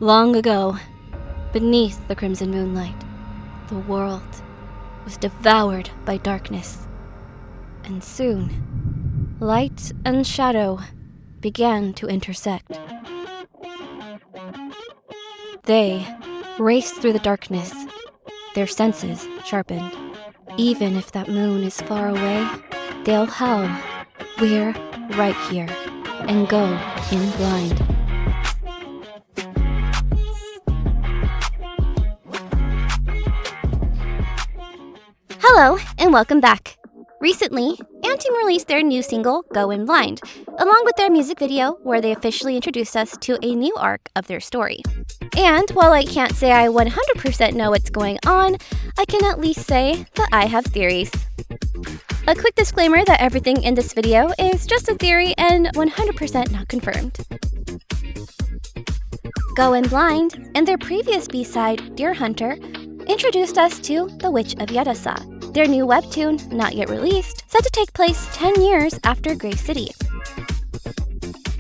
Long ago, beneath the crimson moonlight, the world was devoured by darkness. And soon, light and shadow began to intersect. They raced through the darkness, their senses sharpened. Even if that moon is far away, they'll howl, "We're right here," and go in blind. Hello, and welcome back. Recently, Anteam released their new single, Go In Blind, along with their music video where they officially introduced us to a new arc of their story. And while I can't say I 100% know what's going on, I can at least say that I have theories. A quick disclaimer that everything in this video is just a theory and 100% not confirmed. Go In Blind and their previous B-side, Deer Hunter, introduced us to the Witch of Yerasah, their new webtoon, not yet released, set to take place 10 years after Grey City.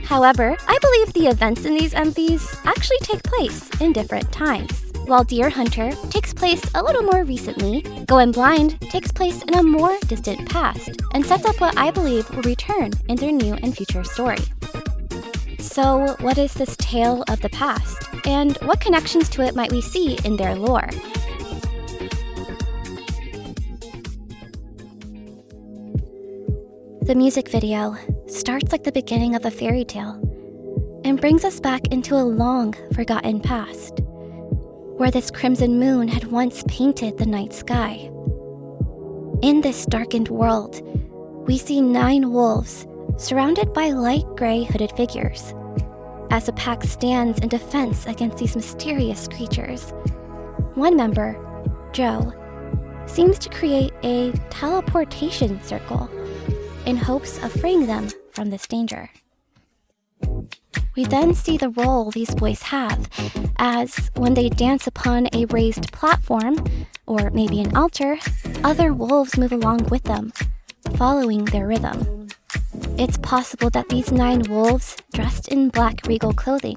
However, I believe the events in these MVs actually take place in different times. While Deer Hunter takes place a little more recently, Go In Blind takes place in a more distant past and sets up what I believe will return in their new and future story. So, what is this tale of the past, and what connections to it might we see in their lore? The music video starts like the beginning of a fairy tale and brings us back into a long forgotten past, where this crimson moon had once painted the night sky. In this darkened world, we see 9 wolves surrounded by light gray hooded figures. As a pack stands in defense against these mysterious creatures, one member, Joe, seems to create a teleportation circle in hopes of freeing them from this danger. We then see the role these boys have, as when they dance upon a raised platform, or maybe an altar, other wolves move along with them, following their rhythm. It's possible that these 9 wolves, dressed in black regal clothing,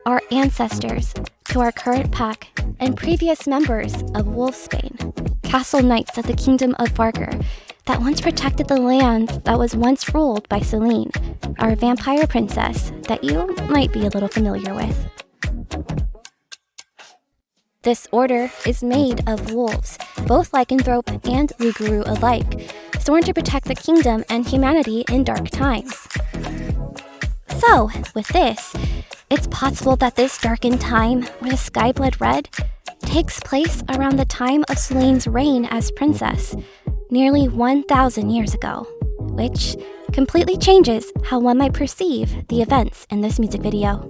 are ancestors to our current pack and previous members of Wolfsbane, castle knights of the Kingdom of Vargr, that once protected the land that was once ruled by Selene, our vampire princess that you might be a little familiar with. This order is made of wolves, both lycanthrope and Luguru alike, sworn to protect the kingdom and humanity in dark times. So, with this, it's possible that this darkened time, where the sky bled red, takes place around the time of Selene's reign as princess, nearly 1,000 years ago, which completely changes how one might perceive the events in this music video.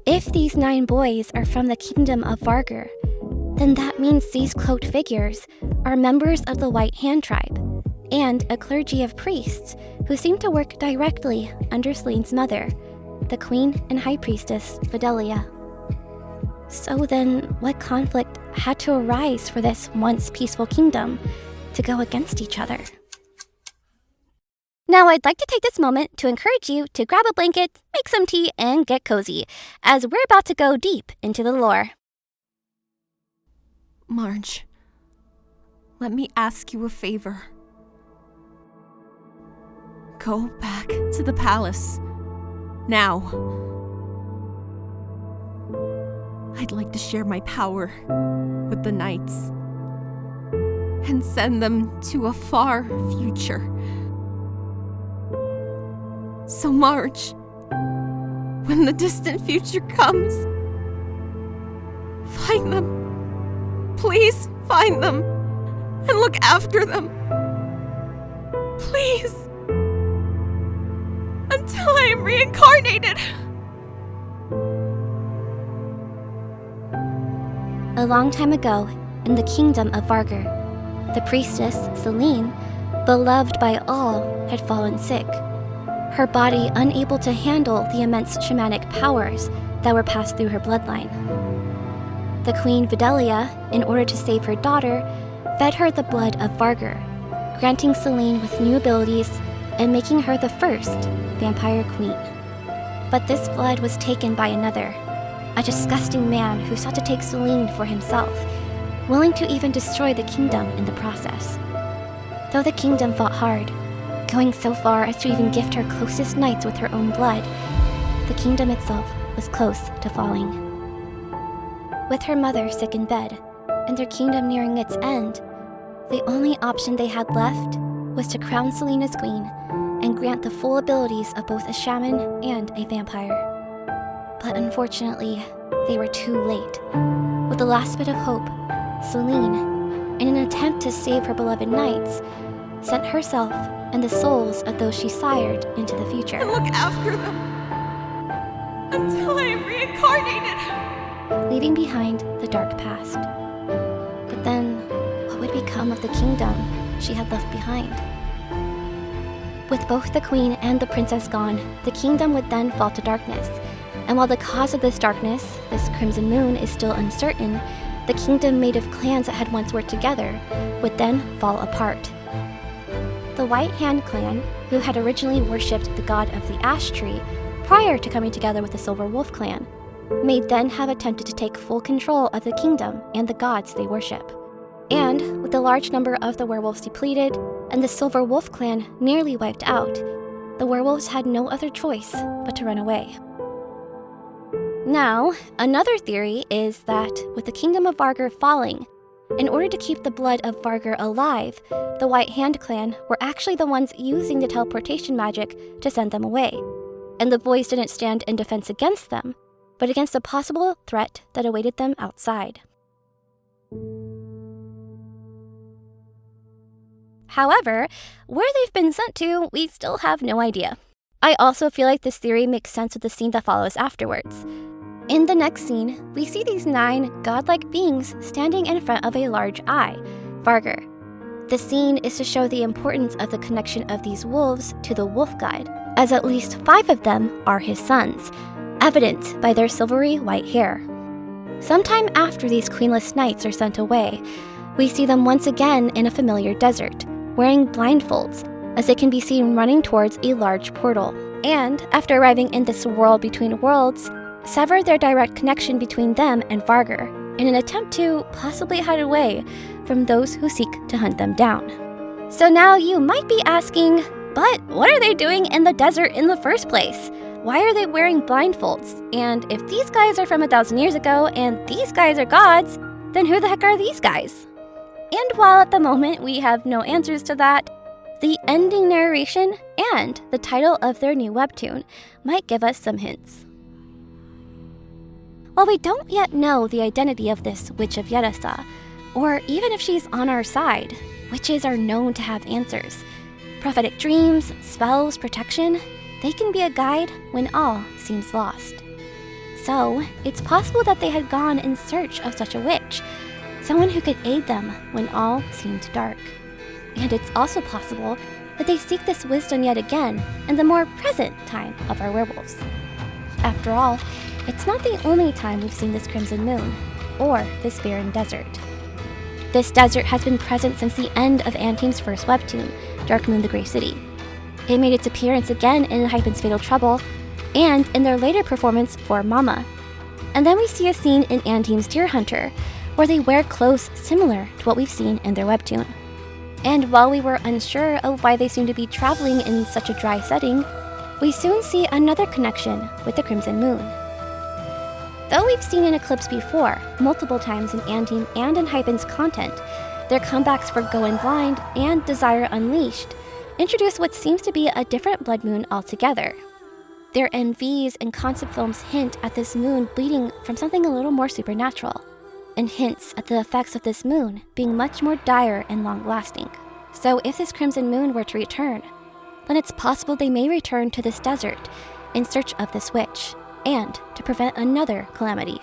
If these 9 boys are from the Kingdom of Vargr, then that means these cloaked figures are members of the White Hand tribe, and a clergy of priests who seem to work directly under Selene's mother, the Queen and High Priestess Vidalia. So then, what conflict had to arise for this once peaceful kingdom to go against each other? Now, I'd like to take this moment to encourage you to grab a blanket, make some tea, and get cozy, as we're about to go deep into the lore. Marge, let me ask you a favor. Go back to the palace. Now. I'd like to share my power with the knights and send them to a far future. So Marge, when the distant future comes, find them. Please find them and look after them. Please. Until I am reincarnated. A long time ago, in the Kingdom of Vargr, the priestess, Selene, beloved by all, had fallen sick, her body unable to handle the immense shamanic powers that were passed through her bloodline. The Queen Vidalia, in order to save her daughter, fed her the blood of Vargr, granting Selene with new abilities and making her the first vampire queen. But this blood was taken by another, a disgusting man who sought to take Selene for himself, willing to even destroy the kingdom in the process. Though the kingdom fought hard, going so far as to even gift her closest knights with her own blood, the kingdom itself was close to falling. With her mother sick in bed, and their kingdom nearing its end, the only option they had left was to crown Selene as queen and grant the full abilities of both a shaman and a vampire. But unfortunately, they were too late. With the last bit of hope, Selene, in an attempt to save her beloved knights, sent herself and the souls of those she sired into the future. And look after them until I am reincarnated. Leaving behind the dark past. But then, what would become of the kingdom she had left behind? With both the queen and the princess gone, the kingdom would then fall to darkness. And while the cause of this darkness, this crimson moon, is still uncertain, the kingdom made of clans that had once worked together would then fall apart. The White Hand clan, who had originally worshipped the god of the ash tree prior to coming together with the Silver Wolf clan, may then have attempted to take full control of the kingdom and the gods they worship. And with the large number of the werewolves depleted and the Silver Wolf clan nearly wiped out, the werewolves had no other choice but to run away. Now, another theory is that with the kingdom of Vargr falling, in order to keep the Blood of Vargr alive, the White Hand clan were actually the ones using the teleportation magic to send them away, and the boys didn't stand in defense against them, but against a possible threat that awaited them outside. However, where they've been sent to, we still have no idea. I also feel like this theory makes sense with the scene that follows afterwards. In the next scene, we see these 9 godlike beings standing in front of a large eye, Vargr. The scene is to show the importance of the connection of these wolves to the wolf guide, as at least 5 of them are his sons, evidenced by their silvery white hair. Sometime after these queenless knights are sent away, we see them once again in a familiar desert, wearing blindfolds, as they can be seen running towards a large portal. And after arriving in this world between worlds, sever their direct connection between them and Vargr in an attempt to possibly hide away from those who seek to hunt them down. So now you might be asking, but what are they doing in the desert in the first place? Why are they wearing blindfolds? And if these guys are from 1,000 years ago and these guys are gods, then who the heck are these guys? And while at the moment we have no answers to that, the ending narration and the title of their new webtoon might give us some hints. While we don't yet know the identity of this Witch of Yerasah, or even if she's on our side, witches are known to have answers. Prophetic dreams, spells, protection, they can be a guide when all seems lost. So, it's possible that they had gone in search of such a witch, someone who could aid them when all seemed dark. And it's also possible that they seek this wisdom yet again in the more present time of our werewolves. After all, it's not the only time we've seen this crimson moon, or this barren desert. This desert has been present since the end of Anteam's first webtoon, Dark Moon the Grey City. It made its appearance again in Hypen's Fatal Trouble, and in their later performance for Mama. And then we see a scene in Anteam's Deer Hunter, where they wear clothes similar to what we've seen in their webtoon. And while we were unsure of why they seem to be traveling in such a dry setting, we soon see another connection with the Crimson Moon. Though we've seen an eclipse before, multiple times in Anteam and in Hypen's content, their comebacks for Going Blind and Desire Unleashed introduce what seems to be a different blood moon altogether. Their MVs and concept films hint at this moon bleeding from something a little more supernatural, and hints at the effects of this moon being much more dire and long-lasting. So if this crimson moon were to return, then it's possible they may return to this desert in search of this witch, and to prevent another calamity.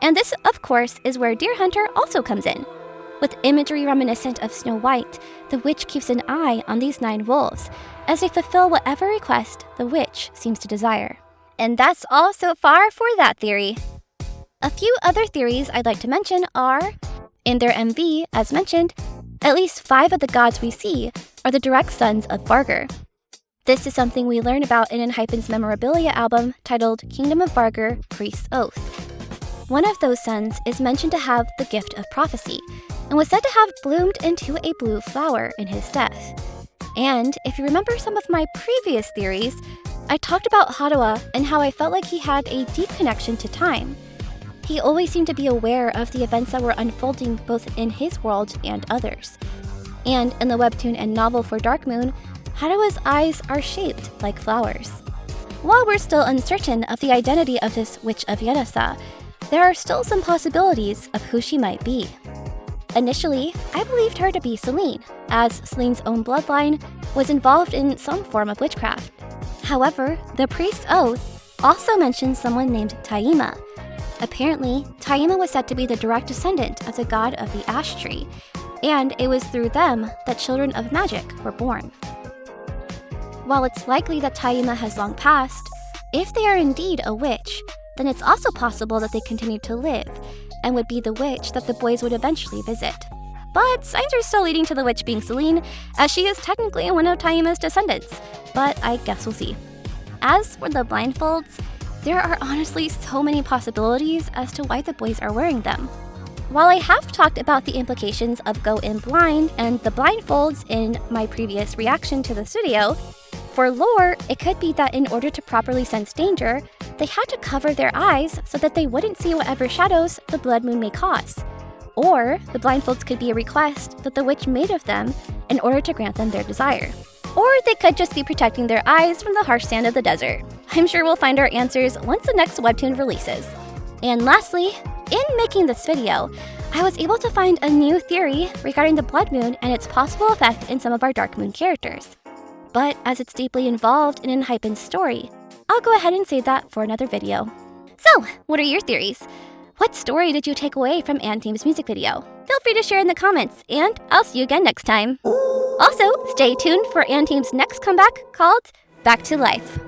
And this, of course, is where Deer Hunter also comes in. With imagery reminiscent of Snow White, the witch keeps an eye on these 9 wolves as they fulfill whatever request the witch seems to desire. And that's all so far for that theory. A few other theories I'd like to mention are, in their MV, as mentioned, at least 5 of the gods we see are the direct sons of Vargr. This is something we learn about in Hypen's memorabilia album titled Kingdom of Vargr, Priest's Oath. One of those suns is mentioned to have the gift of prophecy, and was said to have bloomed into a blue flower in his death. And if you remember some of my previous theories, I talked about Hadawa and how I felt like he had a deep connection to time. He always seemed to be aware of the events that were unfolding both in his world and others. And in the webtoon and novel for Dark Moon, Hadawa's eyes are shaped like flowers. While we're still uncertain of the identity of this Witch of Yerasah, there are still some possibilities of who she might be. Initially, I believed her to be Selene, as Selene's own bloodline was involved in some form of witchcraft. However, the priest's oath also mentions someone named Taima. Apparently, Taima was said to be the direct descendant of the god of the ash tree, and it was through them that children of magic were born. While it's likely that Taima has long passed, if they are indeed a witch, then it's also possible that they continue to live, and would be the witch that the boys would eventually visit. But signs are still leading to the witch being Selene, as she is technically one of Taima's descendants, but I guess we'll see. As for the blindfolds, there are honestly so many possibilities as to why the boys are wearing them. While I have talked about the implications of go in blind and the blindfolds in my previous reaction to the studio, for lore, it could be that in order to properly sense danger, they had to cover their eyes so that they wouldn't see whatever shadows the blood moon may cause. Or the blindfolds could be a request that the witch made of them in order to grant them their desire. Or they could just be protecting their eyes from the harsh sand of the desert. I'm sure we'll find our answers once the next webtoon releases. And lastly, in making this video, I was able to find a new theory regarding the blood moon and its possible effect in some of our Dark Moon characters. But as it's deeply involved in Enhypen's story, I'll go ahead and save that for another video. So, what are your theories? What story did you take away from Antheme's music video? Feel free to share in the comments, and I'll see you again next time. Also, stay tuned for Antheme's next comeback called Back to Life.